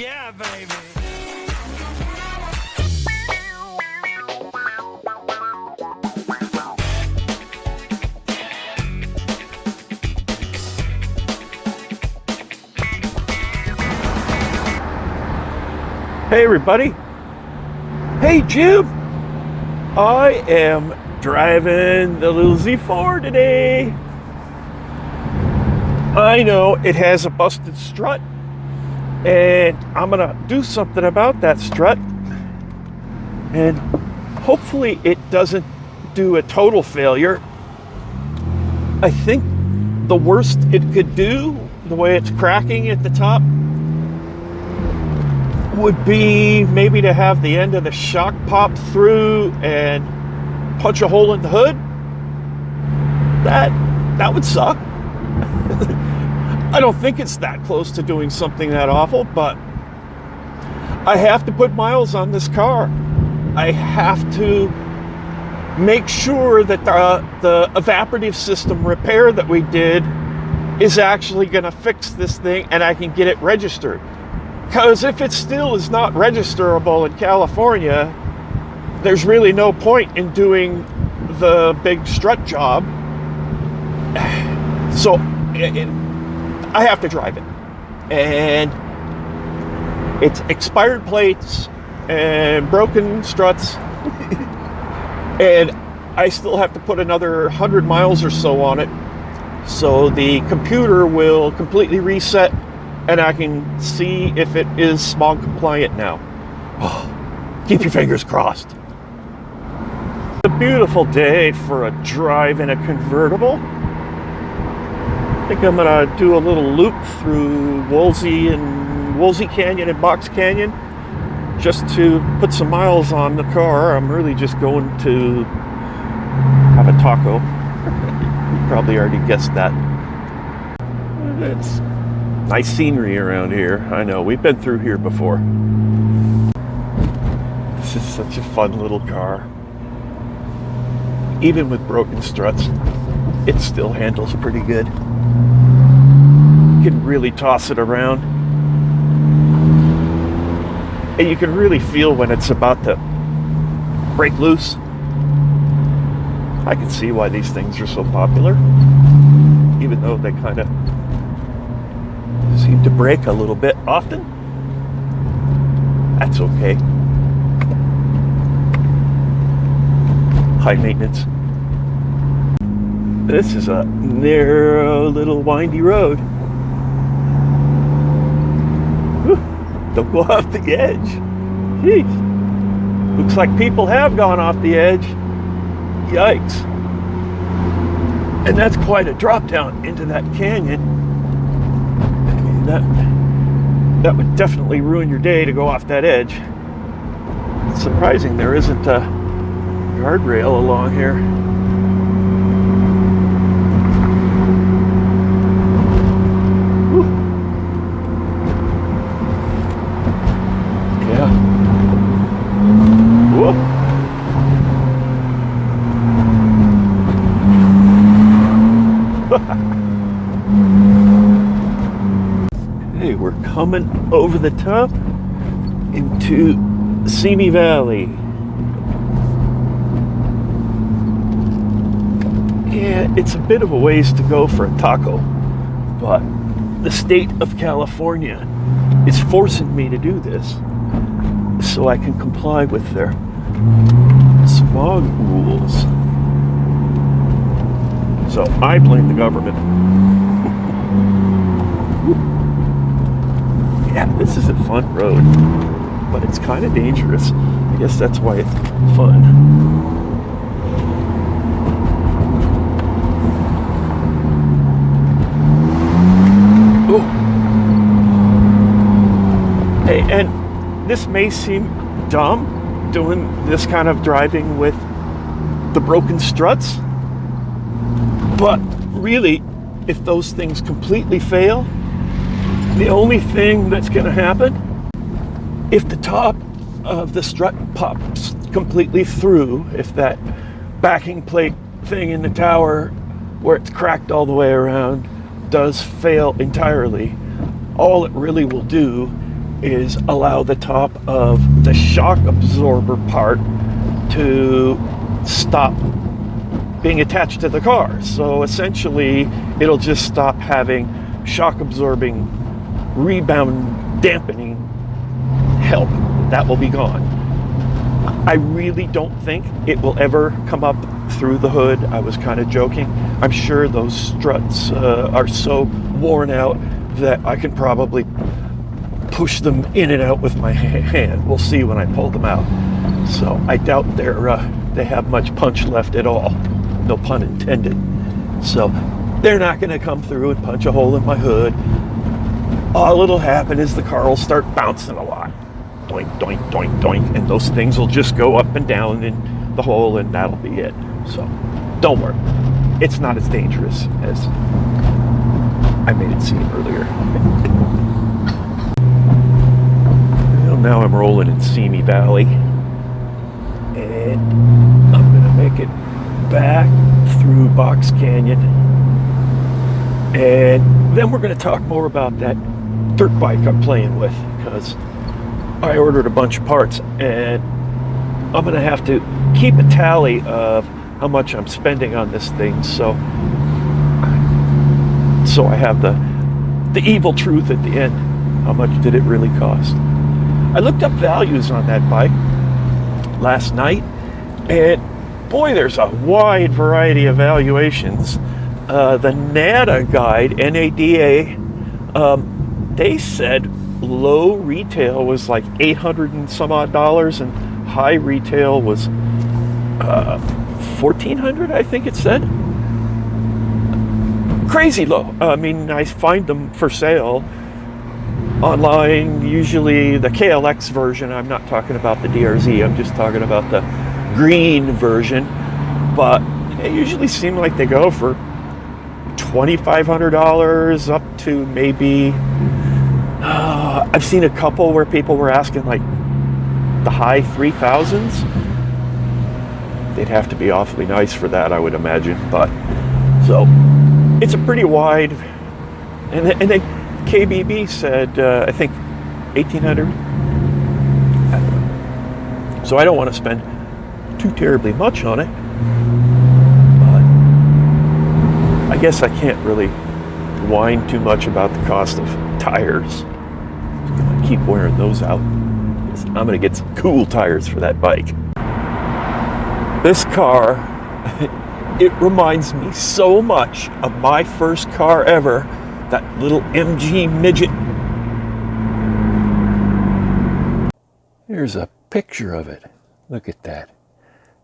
Yeah, baby. Hey everybody. Hey Jim. I am driving the little Z4 today. I know it has a busted strut, and I'm gonna do something about that strut, and hopefully it doesn't do a total failure. I think the worst it could do, the way it's cracking at the top, would be maybe to have the end of the shock pop through and punch a hole in the hood. That would suck. I don't think it's that close to doing something that awful, but I have to put miles on this car. I have to make sure that the evaporative system repair that we did is actually going to fix this thing and I can get it registered. Because if it still is not registerable in California, there's really no point in doing the big strut job. So I have to drive it. And it's expired plates and broken struts. And I still have to put another 100 miles or so on it. So the computer will completely reset and I can see if it is smog compliant now. Oh, keep your fingers crossed. It's a beautiful day for a drive in a convertible. I think I'm gonna do a little loop through Woolsey Canyon and Box Canyon just to put some miles on the car. I'm really just going to have a taco. You probably already guessed that. It's nice scenery around here. I know, we've been through here before. This is such a fun little car. Even with broken struts, it still handles pretty good. You can really toss it around. And you can really feel when it's about to break loose. I can see why these things are so popular, even though they kind of seem to break a little bit often. That's okay. High maintenance. This is a narrow little windy road. Whew, don't go off the edge. Jeez. Looks like people have gone off the edge. Yikes. And that's quite a drop down into that canyon. That would definitely ruin your day to go off that edge. It's surprising there isn't a guardrail along here. Whew. Yeah. Whoa. Hey, we're coming over the top into Simi Valley. Yeah, it's a bit of a ways to go for a taco, but the state of California is forcing me to do this so I can comply with their smog rules. So I blame the government. Yeah, this is a fun road, but it's kind of dangerous. I guess that's why it's fun. Ooh. Hey, and this may seem dumb, doing this kind of driving with the broken struts, but really, if those things completely fail, the only thing that's going to happen, if the top of the strut pops completely through, if that backing plate thing in the tower where it's cracked all the way around does fail entirely, all it really will do is allow the top of the shock absorber part to stop being attached to the car. So essentially, it'll just stop having shock absorbing, rebound dampening help. That will be gone. I really don't think it will ever come up through the hood. I was kind of joking. I'm sure those struts are so worn out that I can probably push them in and out with my hand. We'll see when I pull them out. So I doubt they have much punch left at all. No pun intended. So they're not going to come through and punch a hole in my hood. All it'll happen is the car will start bouncing a lot. Doink, doink, doink, doink. And those things will just go up and down in the hole, and that'll be it. So don't worry. It's not as dangerous as I made it seem earlier. Well, now I'm rolling in Simi Valley. And I'm going to make it back through Box Canyon. And then we're going to talk more about that dirt bike I'm playing with, because I ordered a bunch of parts, and I'm going to have to keep a tally of how much I'm spending on this thing, so I have the evil truth at the end. How much did it really cost? I looked up values on that bike last night, and boy, there's a wide variety of valuations. The NADA guide, NADA, they said low retail was like $800 and some odd, and high retail was $1,400, I think it said. Crazy low. I mean, I find them for sale online, usually the KLX version. I'm not talking about the DRZ, I'm just talking about the green version. But they usually seem like they go for $2,500 up to maybe I've seen a couple where people were asking like the high 3,000s. They'd have to be awfully nice for that, I would imagine. But so it's a pretty wide, and then KBB said I think 1,800. So I don't want to spend too terribly much on it, but I guess I can't really whine too much about the cost of tires. I'm gonna keep wearing those out. I'm gonna get some cool tires for that bike. This car, it reminds me so much of my first car ever, that little MG Midget. Here's a picture of it. Look at that.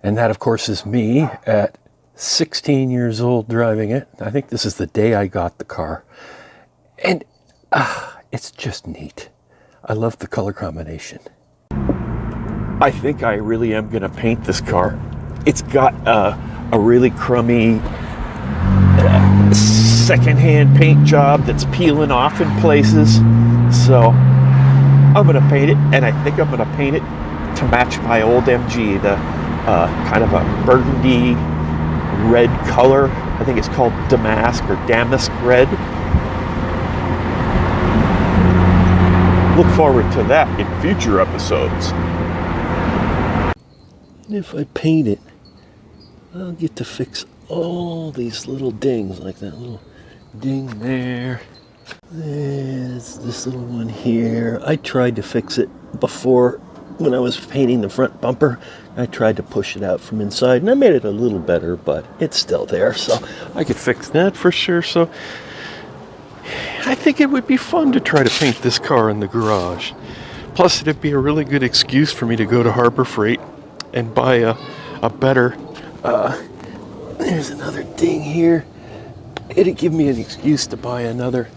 And that, of course, is me at 16 years old driving it. I think this is the day I got the car. And it's just neat. I love the color combination. I think I really am going to paint this car. It's got a really crummy secondhand paint job that's peeling off in places. So I'm going to paint it, and I think I'm going to paint it to match my old MG, the kind of a burgundy red color. I think it's called damask or damask red. Look forward to that in future episodes. If I paint it, I'll get to fix all these little dings, like that little ding there. There's this little one here. I tried to fix it before when I was painting the front bumper. I tried to push it out from inside, and I made it a little better, but it's still there, so I could fix that for sure. So I think it would be fun to try to paint this car in the garage. Plus, it'd be a really good excuse for me to go to Harbor Freight and buy a better, there's another ding here. It'd give me an excuse to buy another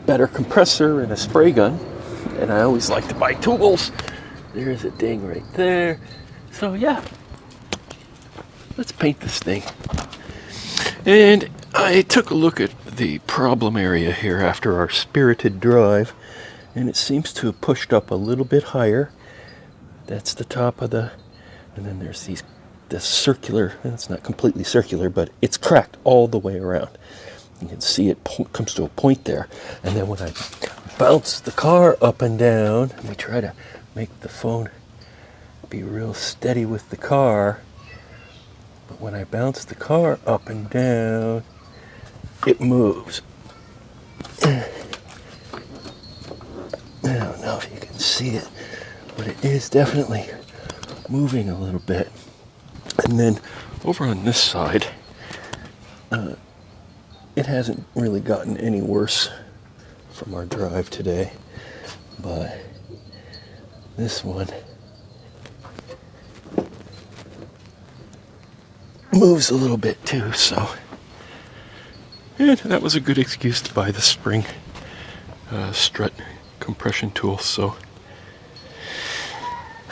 better compressor and a spray gun. And I always like to buy tools. There's a ding right there. So yeah, let's paint this thing. And I took a look at the problem area here after our spirited drive, and it seems to have pushed up a little bit higher. That's the top of the, and then there's this circular, and it's not completely circular, but it's cracked all the way around. You can see it comes to a point there, and then when I bounce the car up and down. Let me try to make the phone be real steady with the car. But when I bounce the car up and down, it moves. I don't know if you can see it, but it is definitely moving a little bit. And then over on this side, it hasn't really gotten any worse from our drive today, but this one moves a little bit too, so and that was a good excuse to buy the spring strut compression tool. So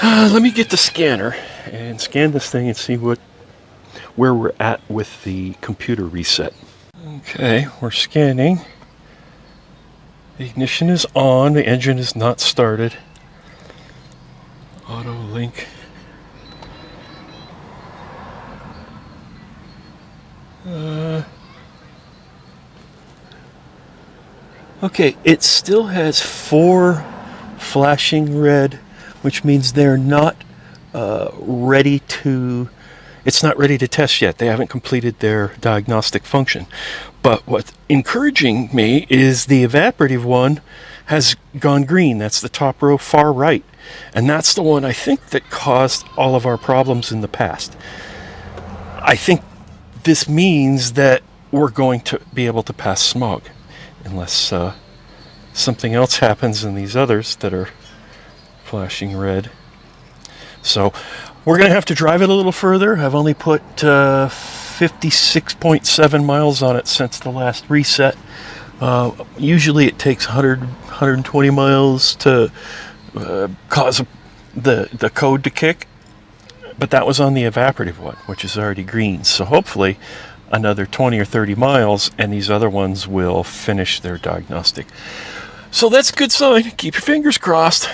let me get the scanner and scan this thing and see where we're at with the computer reset. Okay, we're scanning. The ignition is on, the engine is not started. Auto link. Okay, it still has 4 flashing red, which means they're not ready to, it's not ready to test yet. They haven't completed their diagnostic function. But what's encouraging me is the evaporative one has gone green. That's the top row far right. And that's the one I think that caused all of our problems in the past. I think this means that we're going to be able to pass smog, unless something else happens in these others that are flashing red. So we're going to have to drive it a little further. I've only put 56.7 miles on it since the last reset. Usually it takes 120 miles to cause the code to kick, but that was on the evaporative one, which is already green. So hopefully another 20 or 30 miles and these other ones will finish their diagnostic. So that's a good sign. Keep your fingers crossed.